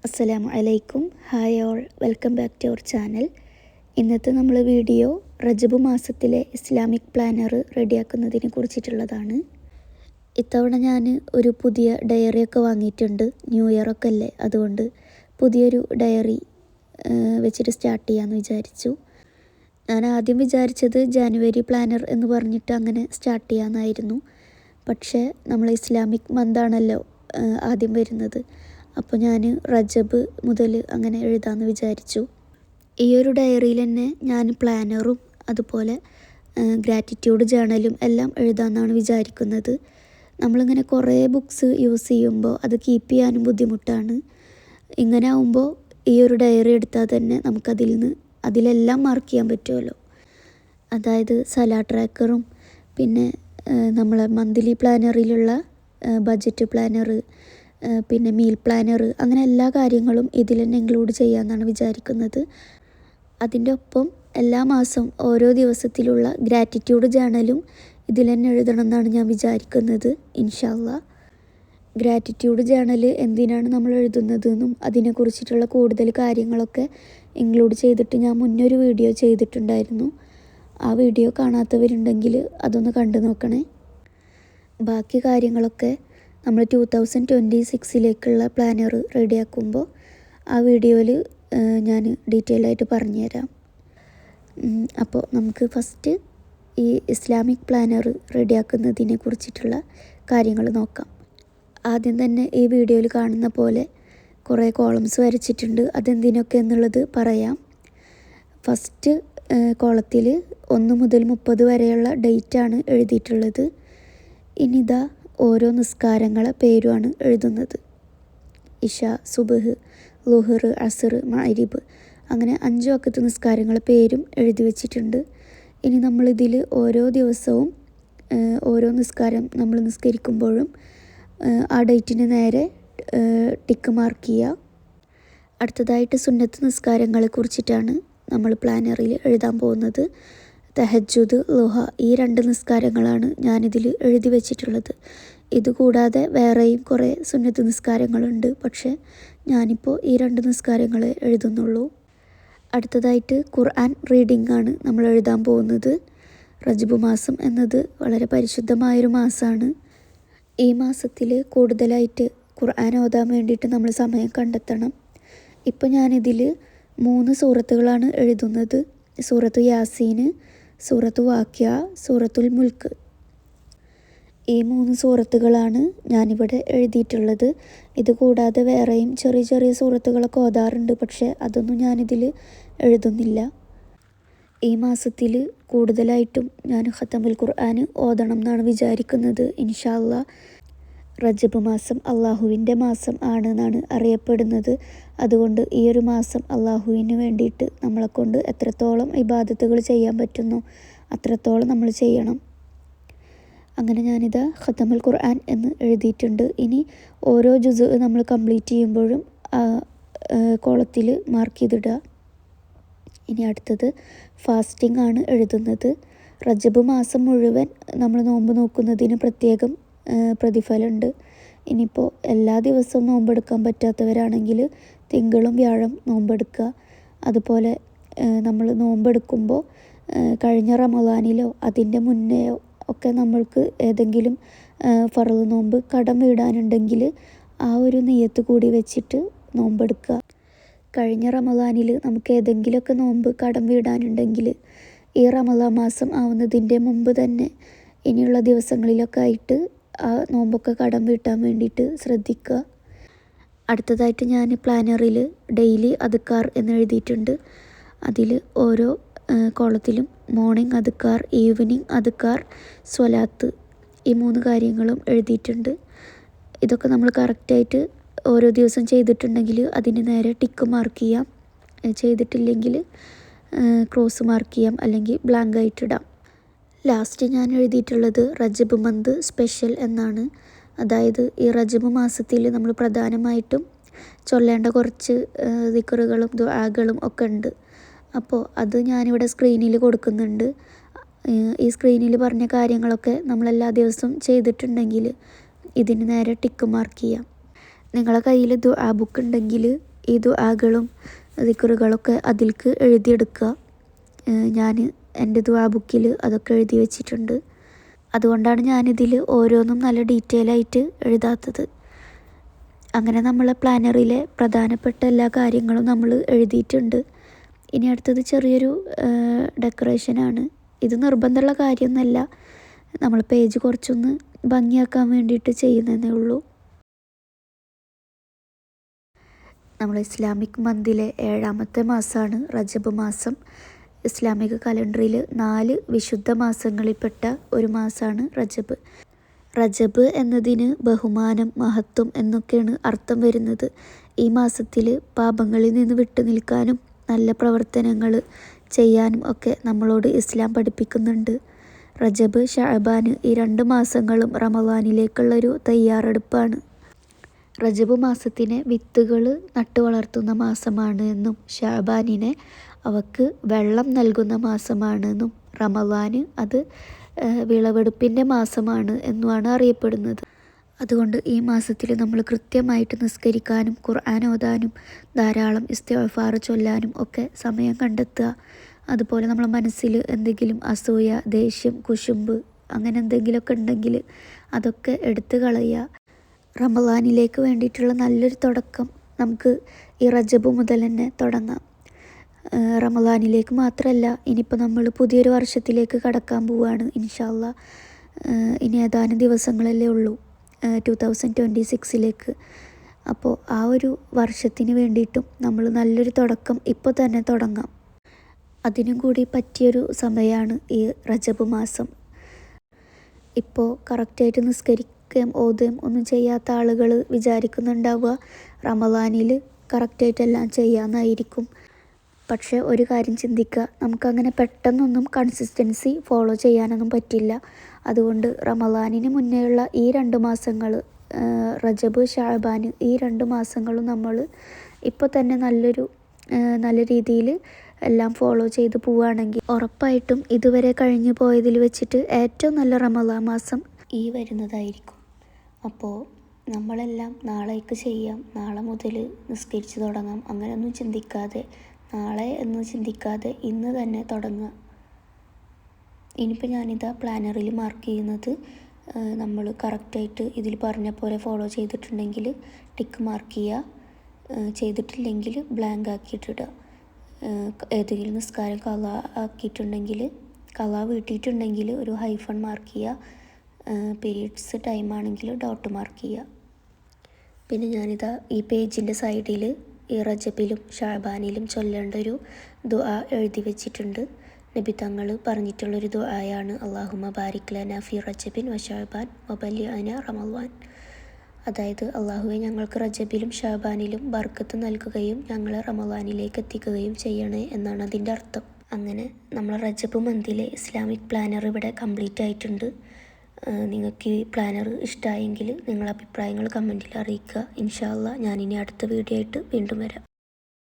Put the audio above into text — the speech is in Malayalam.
അസ്സലാമു അലൈക്കും. Hi all, welcome back to our channel. ഇന്നത്തെ നമ്മൾ വീഡിയോ റജബ് മാസത്തിലെ ഇസ്ലാമിക് പ്ലാനർ റെഡിയാക്കുന്നതിനെ കുറിച്ചിട്ടുള്ളതാണ്. ഇത്തവണ ഞാൻ ഒരു പുതിയ ഡയറിയൊക്കെ വാങ്ങിയിട്ടുണ്ട്. ന്യൂ ഇയറൊക്കെ അല്ലേ, അതുകൊണ്ട് പുതിയൊരു ഡയറി വെച്ചിട്ട് സ്റ്റാർട്ട് ചെയ്യാമെന്ന് വിചാരിച്ചു. ഞാൻ ആദ്യം വിചാരിച്ചത് ജാനുവരി പ്ലാനർ എന്ന് പറഞ്ഞിട്ട് അങ്ങനെ സ്റ്റാർട്ട് ചെയ്യാമെന്നായിരുന്നു. പക്ഷേ നമ്മൾ ഇസ്ലാമിക് മന്താണല്ലോ ആദ്യം വരുന്നത്, അപ്പോൾ ഞാൻ റജബ് മുതൽ അങ്ങനെ എഴുതാമെന്ന് വിചാരിച്ചു. ഈ ഒരു ഡയറിയിൽ തന്നെ ഞാൻ പ്ലാനറും അതുപോലെ ഗ്രാറ്റിറ്റ്യൂഡ് ജേണലും എല്ലാം എഴുതാമെന്നാണ് വിചാരിക്കുന്നത്. നമ്മളിങ്ങനെ കുറേ ബുക്സ് യൂസ് ചെയ്യുമ്പോൾ അത് കീപ്പ് ചെയ്യാനും ബുദ്ധിമുട്ടാണ്. ഇങ്ങനെ ആവുമ്പോൾ ഈ ഒരു ഡയറി എടുത്താൽ തന്നെ അതിലെല്ലാം മാർക്ക് ചെയ്യാൻ പറ്റുമല്ലോ. അതായത് സലാഡ് ട്രാക്കറും പിന്നെ നമ്മളെ മന്ത്ലി പ്ലാനറിലുള്ള ബഡ്ജറ്റ് പ്ലാനർ, പിന്നെ മീൽ പ്ലാനർ, അങ്ങനെ എല്ലാ കാര്യങ്ങളും ഇതിൽ തന്നെ ഇൻക്ലൂഡ് ചെയ്യാമെന്നാണ് വിചാരിക്കുന്നത്. അതിൻ്റെ ഒപ്പം എല്ലാ മാസവും ഓരോ ദിവസത്തിലുള്ള ഗ്രാറ്റിറ്റ്യൂഡ് ജേണലും ഇതിൽ തന്നെ എഴുതണം എന്നാണ് ഞാൻ വിചാരിക്കുന്നത്, ഇൻഷാ അല്ലാഹ്. ഗ്രാറ്റിറ്റ്യൂഡ് ജേണൽ എന്തിനാണ് നമ്മൾ എഴുതുന്നതെന്നും അതിനെക്കുറിച്ചിട്ടുള്ള കൂടുതൽ കാര്യങ്ങളൊക്കെ ഇൻക്ലൂഡ് ചെയ്തിട്ട് ഞാൻ മുന്നൊരു വീഡിയോ ചെയ്തിട്ടുണ്ടായിരുന്നു. ആ വീഡിയോ കാണാത്തവരുണ്ടെങ്കിൽ അതൊന്ന് കണ്ടു നോക്കണേ. ബാക്കി കാര്യങ്ങളൊക്കെ നമ്മൾ 2026 പ്ലാനർ റെഡിയാക്കുമ്പോൾ ആ വീഡിയോയിൽ ഞാൻ ഡീറ്റെയിൽ ആയിട്ട് പറഞ്ഞുതരാം. അപ്പോൾ നമുക്ക് ഫസ്റ്റ് ഈ ഇസ്ലാമിക് പ്ലാനർ റെഡിയാക്കുന്നതിനെ കുറിച്ചിട്ടുള്ള കാര്യങ്ങൾ നോക്കാം. ആദ്യം തന്നെ ഈ വീഡിയോയിൽ കാണുന്ന പോലെ കുറേ കോളംസ് വരച്ചിട്ടുണ്ട്. അതെന്തിനൊക്കെ എന്നുള്ളത് പറയാം. ഫസ്റ്റ് കോളത്തിൽ 1 മുതൽ 30 വരെയുള്ള ഡേറ്റാണ് എഴുതിയിട്ടുള്ളത്. ഇനിതാ ഓരോ നിസ്കാരങ്ങളെ പേരുമാണ് എഴുതുന്നത്. ഇഷ, സുബ്ഹ്, ളുഹർ, അസ്ർ, മഗ്രിബ്, അങ്ങനെ 5 വഖത്ത് നിസ്കാരങ്ങളെ പേരും എഴുതി വച്ചിട്ടുണ്ട്. ഇനി നമ്മളിതിൽ ഓരോ ദിവസവും ഓരോ നിസ്കാരം നമ്മൾ നിസ്കരിക്കുമ്പോഴും ആ ഡേറ്റിന് നേരെ ടിക്ക് മാർക്ക് ചെയ്യുക. അടുത്തതായിട്ട് സുന്നത്ത് നിസ്കാരങ്ങളെ കുറിച്ചിട്ടാണ് നമ്മൾ പ്ലാനറിൽ എഴുതാൻ പോകുന്നത്. തഹജ്ജുദ്, ളുഹ, ഈ 2 നിസ്കാരങ്ങളാണ് ഞാനിതിൽ എഴുതി വച്ചിട്ടുള്ളത്. ഇതുകൂടാതെ വേറെയും കുറേ സുന്നത്ത് നിസ്കാരങ്ങളുണ്ട്, പക്ഷേ ഞാനിപ്പോൾ ഈ 2 നിസ്കാരങ്ങളെ എഴുതുന്നുള്ളൂ. അടുത്തതായിട്ട് ഖുർആൻ റീഡിംഗ് ആണ് നമ്മൾ എഴുതാൻ പോകുന്നത്. റജബ് മാസം എന്നത് വളരെ പരിശുദ്ധമായൊരു മാസമാണ്. ഈ മാസത്തിൽ കൂടുതലായിട്ട് ഖുർആൻ ഓതാൻ വേണ്ടിയിട്ട് നമ്മൾ സമയം കണ്ടെത്തണം. ഇപ്പോൾ ഞാനിതിൽ 3 സൂറത്തുകളാണ് എഴുതുന്നത്. സൂറത്തു യാസീൻ, സൂറത്തു വാഖിയ, സൂറത്തുൽ മുൽക്ക്. ഈ 3 സൂറത്തുകളാണ് ഞാനിവിടെ എഴുതിയിട്ടുള്ളത്. ഇതുകൂടാതെ വേറെയും ചെറിയ ചെറിയ സൂറത്തുകളൊക്കെ ഓതാറുണ്ട്, പക്ഷേ അതൊന്നും ഞാനിതിൽ എഴുതുന്നില്ല. ഈ മാസത്തിൽ കൂടുതലായിട്ടും ഞാൻ ഖത്തമുൽ ഖുർആൻ ഓതണം എന്നാണ് വിചാരിക്കുന്നത്, ഇൻഷാ അല്ലാഹ്. റജബ് മാസം അള്ളാഹുവിൻ്റെ മാസം ആണെന്നാണ് അറിയപ്പെടുന്നത്. അതുകൊണ്ട് ഈ ഒരു മാസം അള്ളാഹുവിന് വേണ്ടിയിട്ട് നമ്മളെക്കൊണ്ട് എത്രത്തോളം ഇബാദത്തുകൾ ചെയ്യാൻ പറ്റുന്നോ അത്രത്തോളം നമ്മൾ ചെയ്യണം. അങ്ങനെ ഞാനിതാ ഖത്തമുൽ ഖുർആൻ എന്ന് എഴുതിയിട്ടുണ്ട്. ഇനി ഓരോ ജുസ് നമ്മൾ കംപ്ലീറ്റ് ചെയ്യുമ്പോഴും കോളത്തിൽ മാർക്ക് ചെയ്തിടുക. ഇനി അടുത്തത് ഫാസ്റ്റിംഗ് ആണ് എഴുതുന്നത്. റജബ് മാസം മുഴുവൻ നമ്മൾ നോമ്പ് നോക്കുന്നതിന് പ്രത്യേകം പ്രതിഫലമുണ്ട്. ഇനിയിപ്പോൾ എല്ലാ ദിവസവും നോമ്പെടുക്കാൻ പറ്റാത്തവരാണെങ്കിൽ തിങ്കളും വ്യാഴം നോമ്പെടുക്കുക. അതുപോലെ നമ്മൾ നോമ്പെടുക്കുമ്പോൾ കഴിഞ്ഞ റമദാനിലോ അതിൻ്റെ മുന്നെയോ ഒക്കെ നമ്മൾക്ക് ഏതെങ്കിലും ഫർള് നോമ്പ് കടം വീടാനുണ്ടെങ്കിൽ ആ ഒരു നിയ്യത്ത് കൂടി വെച്ചിട്ട് നോമ്പെടുക്കുക. കഴിഞ്ഞ റമദാനിൽ നമുക്ക് ഏതെങ്കിലുമൊക്കെ നോമ്പ് കടം വീടാനുണ്ടെങ്കിൽ ഈ റമദാൻ മാസം ആവുന്നതിൻ്റെ മുമ്പ് തന്നെ ഇനിയുള്ള ദിവസങ്ങളിലൊക്കെ ആയിട്ട് ആ നോമ്പൊക്കെ കടം വീട്ടാൻ വേണ്ടിയിട്ട് ശ്രദ്ധിക്കുക. അടുത്തതായിട്ട് ഞാൻ പ്ലാനറിൽ ഡെയിലി അദ്കാർ എന്ന് എഴുതിയിട്ടുണ്ട്. അതിൽ ഓരോ കോളത്തിലും മോർണിംഗ് അദ്കാർ, ഈവനിങ് അദ്കാർ, സ്വലാത്ത്, ഈ 3 കാര്യങ്ങളും എഴുതിയിട്ടുണ്ട്. ഇതൊക്കെ നമ്മൾ കറക്റ്റായിട്ട് ഓരോ ദിവസം ചെയ്തിട്ടുണ്ടെങ്കിൽ അതിന് നേരെ ടിക്ക് മാർക്ക് ചെയ്യാം. ചെയ്തിട്ടില്ലെങ്കിൽ ക്രോസ് മാർക്ക് ചെയ്യാം, അല്ലെങ്കിൽ ബ്ലാങ്ക് ആയിട്ടിടാം. ലാസ്റ്റ് ഞാൻ എഴുതിയിട്ടുള്ളത് റജബ് മന്ത് സ്പെഷ്യൽ എന്നാണ്. അതായത് ഈ റജബ് മാസത്തിൽ നമ്മൾ പ്രധാനമായിട്ടും ചൊല്ലേണ്ട കുറച്ച് ദിക്റുകളും ദുആകളും ഒക്കെ ഉണ്ട്. അപ്പോൾ അത് ഞാനിവിടെ സ്ക്രീനിൽ കൊടുക്കുന്നുണ്ട്. ഈ സ്ക്രീനിൽ പറഞ്ഞ കാര്യങ്ങളൊക്കെ നമ്മളെല്ലാ ദിവസവും ചെയ്തിട്ടുണ്ടെങ്കിൽ ഇതിന് നേരെ ടിക്ക് മാർക്ക് ചെയ്യാം. നിങ്ങളെ കയ്യിൽ ദുആ ബുക്ക് ഉണ്ടെങ്കിൽ ഈ ദുആകളും ദിക്റുകളൊക്കെ അതിൽക്ക് എഴുതിയെടുക്കുക. ഞാൻ എൻ്റെ ദുആ ബുക്കിൽ അതൊക്കെ എഴുതി വെച്ചിട്ടുണ്ട്. അതുകൊണ്ടാണ് ഞാനിതിൽ ഓരോന്നും നല്ല ഡീറ്റെയിൽ ആയിട്ട് എഴുതാത്തത്. അങ്ങനെ നമ്മളെ പ്ലാനറിലെ പ്രധാനപ്പെട്ട എല്ലാ കാര്യങ്ങളും നമ്മൾ എഴുതിയിട്ടുണ്ട്. ഇനി അടുത്തത് ചെറിയൊരു ഡെക്കറേഷനാണ്. ഇത് നിർബന്ധമുള്ള കാര്യമൊന്നുമല്ല, നമ്മൾ പേജ് കുറച്ചൊന്ന് ഭംഗിയാക്കാൻ വേണ്ടിയിട്ട് ചെയ്യുന്നതേ ഉള്ളൂ. നമ്മൾ ഇസ്ലാമിക് മന്തിലെ 7ാമത്തെ മാസമാണ് റജബ് മാസം. ഇസ്ലാമിക കലണ്ടറിൽ 4 വിശുദ്ധ മാസങ്ങളിൽപ്പെട്ട ഒരു മാസമാണ് റജബ്. റജബ് എന്നതിന് ബഹുമാനം, മഹത്വം എന്നൊക്കെയാണ് അർത്ഥം വരുന്നത്. ഈ മാസത്തിൽ പാപങ്ങളിൽ നിന്ന് വിട്ടുനിൽക്കാനും നല്ല പ്രവർത്തനങ്ങൾ ചെയ്യാനും ഒക്കെ നമ്മളോട് ഇസ്ലാം പഠിപ്പിക്കുന്നുണ്ട്. റജബ്, ഷഅബാൻ ഈ 2 മാസങ്ങളും റമളാനിലേക്കുള്ളൊരു തയ്യാറെടുപ്പാണ്. റജബ് മാസത്തിനെ വിത്തുകൾ നട്ടു വളർത്തുന്ന മാസമാണ് എന്നും ഷഅബാനിനെ അവക്ക് വെള്ളം നൽകുന്ന മാസമാണ് എന്നും റമളാൻ അത് വിളവെടുപ്പിൻ്റെ മാസമാണ് എന്നുമാണ് അറിയപ്പെടുന്നത്. അതുകൊണ്ട് ഈ മാസത്തിൽ നമ്മൾ കൃത്യമായിട്ട് നിസ്കരിക്കാനും ഖുർആൻ ഓതാനും ധാരാളം ഇസ്തിഗ്ഫാർ ചൊല്ലാനും ഒക്കെ സമയം കണ്ടെത്തുക. അതുപോലെ നമ്മളെ മനസ്സിൽ എന്തെങ്കിലും അസൂയ, ദേഷ്യം, കുശുമ്പ് അങ്ങനെ എന്തെങ്കിലുമൊക്കെ ഉണ്ടെങ്കിൽ അതൊക്കെ എടുത്തു കളയുക. റമളാനിലേക്ക് വേണ്ടിയിട്ടുള്ള നല്ലൊരു തുടക്കം നമുക്ക് ഈ റജബ് മുതൽ തന്നെ തുടങ്ങാം. റമളാനിലേക്ക് മാത്രമല്ല, ഇനിയിപ്പോൾ നമ്മൾ പുതിയൊരു വർഷത്തിലേക്ക് കടക്കാൻ പോവുകയാണ് ഇൻഷാ അല്ലാഹ്. ഇനി ഏതാനും ദിവസങ്ങളല്ലേ ഉള്ളൂ 2026ലേക്ക്. അപ്പോൾ ആ ഒരു വർഷത്തിന് വേണ്ടിയിട്ടും നമ്മൾ നല്ലൊരു തുടക്കം ഇപ്പോൾ തന്നെ തുടങ്ങാം. അതിനും കൂടി പറ്റിയൊരു സമയമാണ് ഈ റജബ് മാസം. ഇപ്പോൾ കറക്റ്റായിട്ട് നിസ്കരിക്കുകയും ഓതുകയും ഒന്നും ചെയ്യാത്ത ആളുകൾ വിചാരിക്കുന്നുണ്ടാവുക റമളാനിൽ കറക്റ്റായിട്ടെല്ലാം ചെയ്യാമെന്നായിരിക്കും. പക്ഷേ ഒരു കാര്യം ചിന്തിക്കുക, നമുക്കങ്ങനെ പെട്ടെന്നൊന്നും കൺസിസ്റ്റൻസി ഫോളോ ചെയ്യാനൊന്നും പറ്റില്ല. അതുകൊണ്ട് റമളാനിന് മുന്നേയുള്ള ഈ 2 മാസങ്ങൾ, റജബ്, ഷഅബാൻ ഈ 2 മാസങ്ങളും നമ്മൾ ഇപ്പോൾ തന്നെ നല്ല രീതിയിൽ എല്ലാം ഫോളോ ചെയ്ത് പോവുകയാണെങ്കിൽ ഉറപ്പായിട്ടും ഇതുവരെ കഴിഞ്ഞു പോയതിൽ വെച്ചിട്ട് ഏറ്റവും നല്ല റമളാൻ മാസം ഈ വരുന്നതായിരിക്കും. അപ്പോൾ നമ്മളെല്ലാം നാളേക്ക് ചെയ്യാം, നാളെ മുതൽ നിസ്കരിച്ച് തുടങ്ങാം, അങ്ങനെയൊന്നും ചിന്തിക്കാതെ, നാളെ എന്ന് ചിന്തിക്കാതെ ഇന്ന് തന്നെ തുടങ്ങുക. ഇനിയിപ്പോൾ ഞാനിതാ പ്ലാനറിൽ മാർക്ക് ചെയ്യുന്നത് നമ്മൾ കറക്റ്റായിട്ട് ഇതിൽ പറഞ്ഞ പോലെ ഫോളോ ചെയ്തിട്ടുണ്ടെങ്കിൽ ടിക്ക് മാർക്ക് ചെയ്യുക, ചെയ്തിട്ടില്ലെങ്കിൽ ബ്ലാങ്ക് ആക്കിയിട്ടിടുക. ഏതെങ്കിലും നിസ്കാരം കള ആക്കിയിട്ടുണ്ടെങ്കിൽ, കള വീട്ടിയിട്ടുണ്ടെങ്കിൽ ഒരു ഹൈഫൺ മാർക്ക് ചെയ്യുക. പീരീഡ്സ് ടൈമാണെങ്കിൽ ഡോട്ട് മാർക്ക് ചെയ്യുക. പിന്നെ ഞാനിതാ ഈ പേജിൻ്റെ സൈഡിൽ ഈ റജബിലും ഷഅബാനിലും ചൊല്ലേണ്ട ഒരു ദുആ എഴുതി വെച്ചിട്ടുണ്ട്. നബി തങ്ങൾ പറഞ്ഞിട്ടുള്ളൊരു ദുആയാണ് അല്ലാഹുമ്മ ബാരിക് ലനാ ഫി റജബിൻ വ ഷഅബാൻ വബല്ലിഅനാ റമളാൻ. അതായത് അള്ളാഹുവെ, ഞങ്ങൾക്ക് റജബിലും ഷഅബാനിലും ബർക്കത്ത് നൽകുകയും ഞങ്ങളെ റമളാനിലേക്ക് എത്തിക്കുകയും ചെയ്യണേ എന്നാണ് അതിൻ്റെ അർത്ഥം. അങ്ങനെ നമ്മൾ റജബ് മന്തിലെ ഇസ്ലാമിക് പ്ലാനർ ഇവിടെ കംപ്ലീറ്റ് ആയിട്ടുണ്ട്. നിങ്ങൾക്ക് ഈ പ്ലാനർ ഇഷ്ടമായെങ്കിൽ നിങ്ങളുടെ അഭിപ്രായങ്ങൾ കമൻറ്റിൽ അറിയിക്കുക. ഇൻഷാ അല്ലാഹ് ഞാനിനി അടുത്ത വീഡിയോ ആയിട്ട് വീണ്ടും വരാം.